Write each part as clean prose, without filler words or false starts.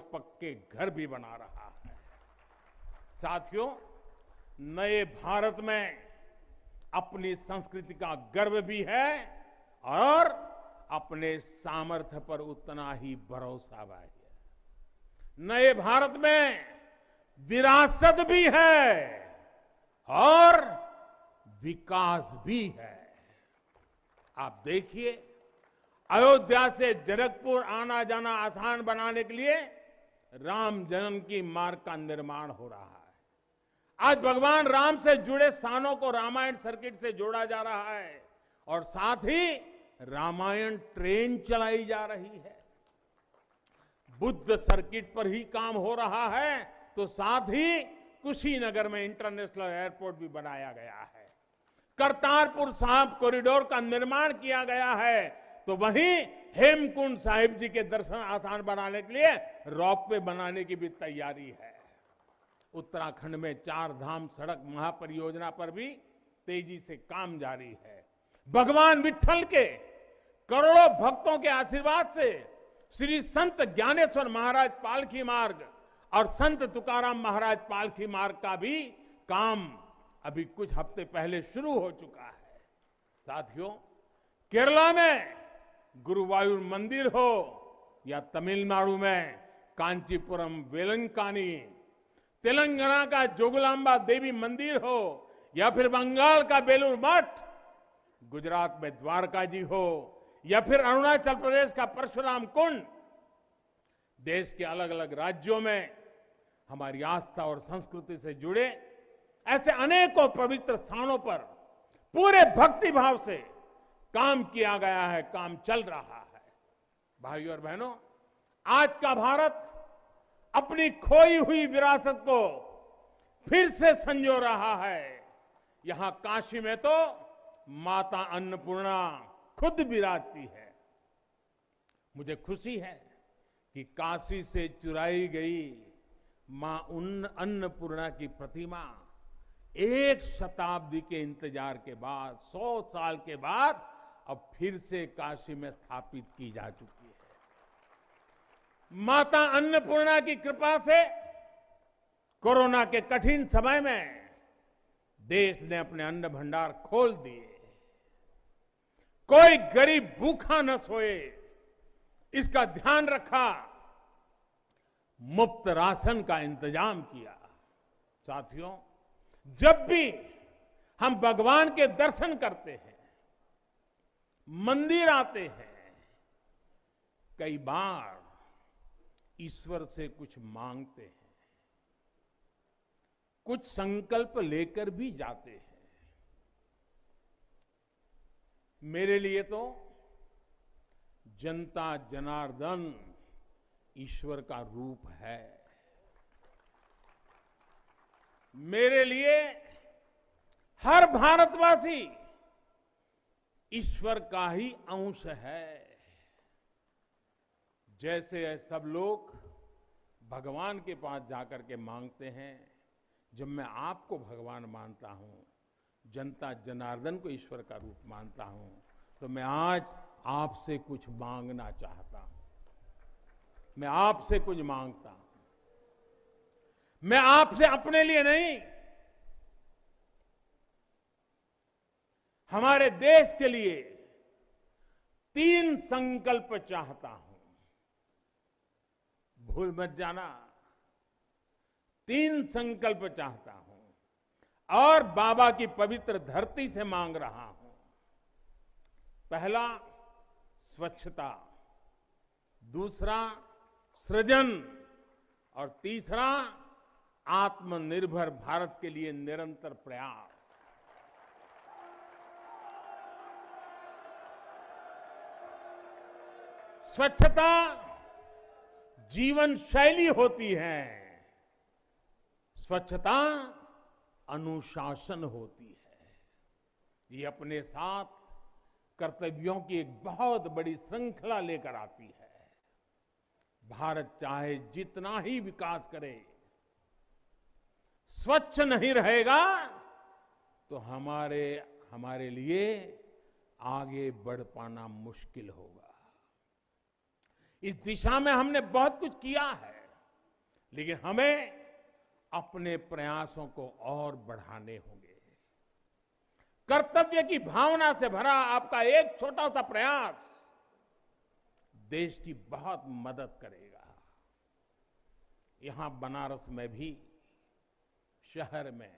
पक्के घर भी बना रहा है। साथियों, नए भारत में अपनी संस्कृति का गर्व भी है और अपने सामर्थ्य पर उतना ही भरोसा भी है। नए भारत में विरासत भी है और विकास भी है। आप देखिए, अयोध्या से जनकपुर आना जाना आसान बनाने के लिए राम जन्म की मार्ग का निर्माण हो रहा है। आज भगवान राम से जुड़े स्थानों को रामायण सर्किट से जोड़ा जा रहा है और साथ ही रामायण ट्रेन चलाई जा रही है। बुद्ध सर्किट पर ही काम हो रहा है तो साथ ही कुशीनगर में इंटरनेशनल एयरपोर्ट भी बनाया गया है। करतारपुर साहिब कॉरिडोर का निर्माण किया गया है तो वहीं हेमकुंड साहिब जी के दर्शन आसान बनाने के लिए रोपवे बनाने की भी तैयारी है। उत्तराखंड में 4 धाम सड़क महापरियोजना पर भी तेजी से काम जारी है। भगवान विट्ठल के करोड़ों भक्तों के आशीर्वाद से श्री संत ज्ञानेश्वर महाराज पालकी मार्ग और संत तुकाराम महाराज पालकी मार्ग का भी काम अभी कुछ हफ्ते पहले शुरू हो चुका है। साथियों, केरला में गुरुवायूर मंदिर हो या तमिलनाडु में कांचीपुरम वेलंकानी, तेलंगाना का जोगलांबा देवी मंदिर हो या फिर बंगाल का बेलूर मठ, गुजरात में द्वारका जी हो या फिर अरुणाचल प्रदेश का परशुराम कुंड, देश के अलग अलग राज्यों में हमारी आस्था और संस्कृति से जुड़े ऐसे अनेकों पवित्र स्थानों पर पूरे भक्ति भाव से काम किया गया है, काम चल रहा है। भाइयों और बहनों, आज का भारत अपनी खोई हुई विरासत को फिर से संजो रहा है। यहां काशी में तो माता अन्नपूर्णा खुद विराजती है। मुझे खुशी है कि काशी से चुराई गई मां अन्नपूर्णा की प्रतिमा 1 शताब्दी के इंतजार के बाद, 100 साल के बाद अब फिर से काशी में स्थापित की जा चुकी है। माता अन्नपूर्णा की कृपा से कोरोना के कठिन समय में देश ने अपने अन्न भंडार खोल दिए। कोई गरीब भूखा न सोए, इसका ध्यान रखा। मुफ्त राशन का इंतजाम किया। साथियों, जब भी हम भगवान के दर्शन करते हैं, मंदिर आते हैं, कई बार ईश्वर से कुछ मांगते हैं, कुछ संकल्प लेकर भी जाते हैं। मेरे लिए तो जनता जनार्दन ईश्वर का रूप है। मेरे लिए हर भारतवासी ईश्वर का ही अंश है। जैसे सब लोग भगवान के पास जाकर के मांगते हैं, जब मैं आपको भगवान मानता हूं, जनता जनार्दन को ईश्वर का रूप मानता हूं, तो मैं आज आपसे कुछ मांगना चाहता हूं। मैं आपसे कुछ मांगता हूं। मैं आपसे अपने लिए नहीं, हमारे देश के लिए 3 संकल्प चाहता हूं। भूल मत जाना, 3 संकल्प चाहता हूं और बाबा की पवित्र धरती से मांग रहा हूं। पहला, स्वच्छता, दूसरा, सृजन और तीसरा, आत्मनिर्भर भारत के लिए निरंतर प्रयास। स्वच्छता जीवन शैली होती है, स्वच्छता अनुशासन होती है। ये अपने साथ कर्तव्यों की एक बहुत बड़ी श्रृंखला लेकर आती है। भारत चाहे जितना ही विकास करे, स्वच्छ नहीं रहेगा तो हमारे लिए आगे बढ़ पाना मुश्किल होगा। इस दिशा में हमने बहुत कुछ किया है। लेकिन हमें अपने प्रयासों को और बढ़ाने होंगे। कर्तव्य की भावना से भरा आपका एक छोटा सा प्रयास देश की बहुत मदद करेगा। यहां बनारस में भी शहर में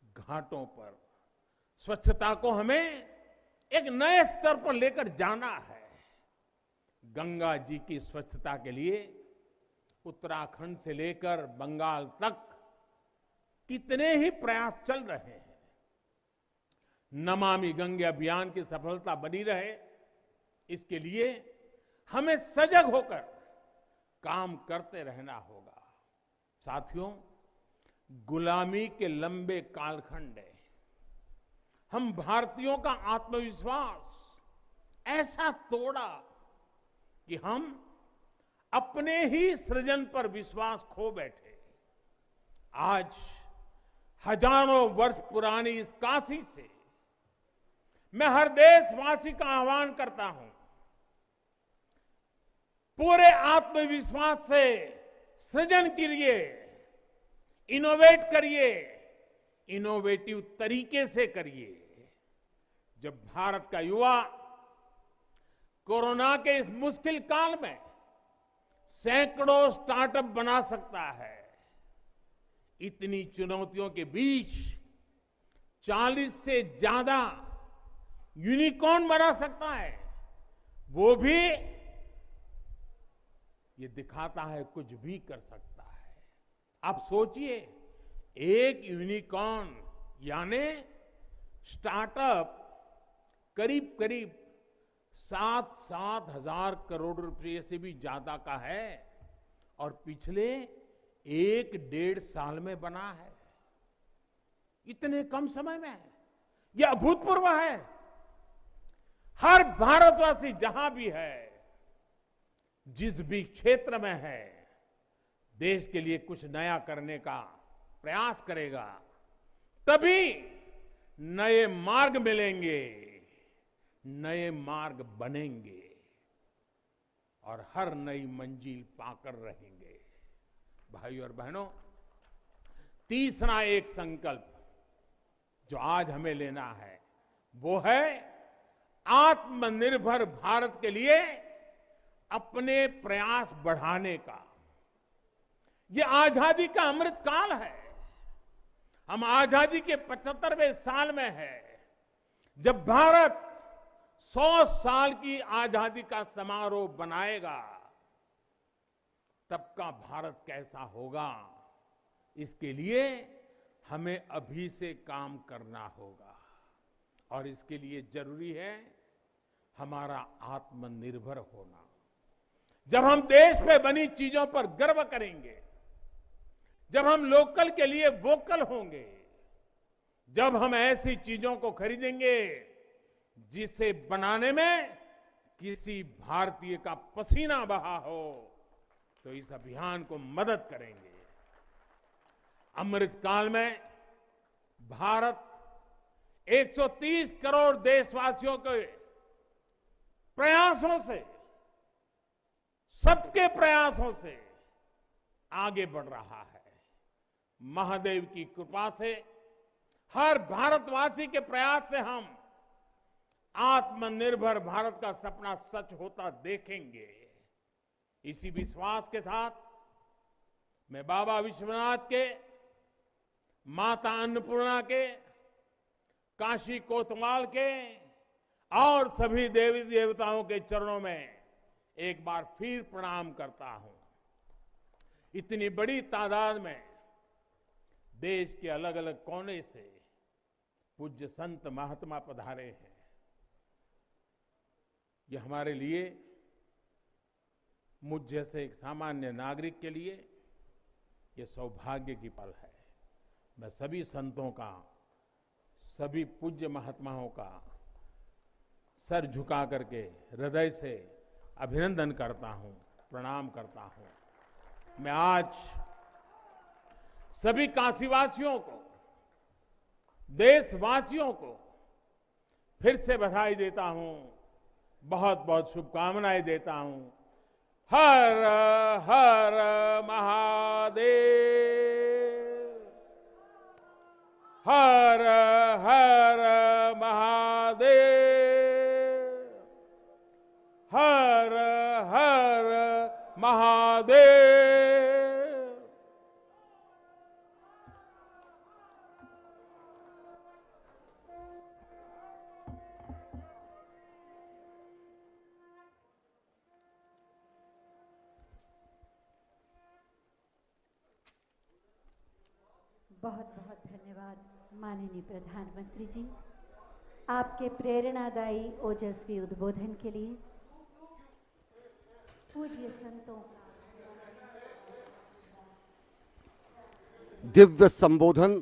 घाटों पर स्वच्छता को हमें एक नए स्तर पर लेकर जाना है। गंगा जी की स्वच्छता के लिए उत्तराखंड से लेकर बंगाल तक कितने ही प्रयास चल रहे हैं। नमामि गंगे अभियान की सफलता बनी रहे, इसके लिए हमें सजग होकर काम करते रहना होगा। साथियों, गुलामी के लंबे कालखंड में हम भारतीयों का आत्मविश्वास ऐसा तोड़ा कि हम अपने ही सृजन पर विश्वास खो बैठे। आज हजारों वर्ष पुरानी इस काशी से मैं हर देशवासी का आह्वान करता हूं, पूरे आत्मविश्वास से सृजन कीजिए, इनोवेट करिए, इनोवेटिव तरीके से करिए। जब भारत का युवा कोरोना के इस मुश्किल काल में सैकड़ों स्टार्टअप बना सकता है, इतनी चुनौतियों के बीच 40 से ज्यादा यूनिकॉर्न बना सकता है, वो भी ये दिखाता है कुछ भी कर सकता है। आप सोचिए, एक यूनिकॉर्न यानी स्टार्टअप करीब करीब 7-7 हजार करोड़ रुपए से भी ज्यादा का है और पिछले 1-1.5 साल में बना है। इतने कम समय में यह अभूतपूर्व है। हर भारतवासी जहां भी है, जिस भी क्षेत्र में है, देश के लिए कुछ नया करने का प्रयास करेगा, तभी नए मार्ग मिलेंगे, नए मार्ग बनेंगे और हर नई मंजिल पाकर रहेंगे। भाइयों और बहनों, तीसरा एक संकल्प जो आज हमें लेना है वो है आत्मनिर्भर भारत के लिए अपने प्रयास बढ़ाने का। ये आजादी का अमृत काल है। हम आजादी के 75वें साल में है। जब भारत 100 साल की आजादी का समारोह बनाएगा, तब का भारत कैसा होगा, इसके लिए हमें अभी से काम करना होगा। और इसके लिए जरूरी है हमारा आत्मनिर्भर होना। जब हम देश में बनी चीजों पर गर्व करेंगे, जब हम लोकल के लिए वोकल होंगे, जब हम ऐसी चीजों को खरीदेंगे जिसे बनाने में किसी भारतीय का पसीना बहा हो, तो इस अभियान को मदद करेंगे। अमृत काल में भारत 130 करोड़ देशवासियों के प्रयासों से, सबके प्रयासों से आगे बढ़ रहा है। महादेव की कृपा से, हर भारतवासी के प्रयास से हम आत्मनिर्भर भारत का सपना सच होता देखेंगे। इसी विश्वास के साथ मैं बाबा विश्वनाथ के, माता अन्नपूर्णा के, काशी कोतवाल के और सभी देवी देवताओं के चरणों में एक बार फिर प्रणाम करता हूं। इतनी बड़ी तादाद में देश के अलग अलग कोने से पूज्य संत महात्मा पधारे हैं। ये हमारे लिए, मुझ जैसे एक सामान्य नागरिक के लिए ये सौभाग्य की पल है। मैं सभी संतों का, सभी पूज्य महात्माओं का सर झुका करके हृदय से अभिनंदन करता हूं, प्रणाम करता हूं। मैं आज सभी काशीवासियों को, देशवासियों को फिर से बधाई देता हूं, बहुत बहुत शुभकामनाएं देता हूं। हर हर महादेव, हर हर महादेव, हर हर महादेव। बहुत बहुत धन्यवाद माननीय प्रधानमंत्री जी, आपके प्रेरणादायी ओजस्वी उद्बोधन के लिए। पूज्य संतों दिव्य संबोधन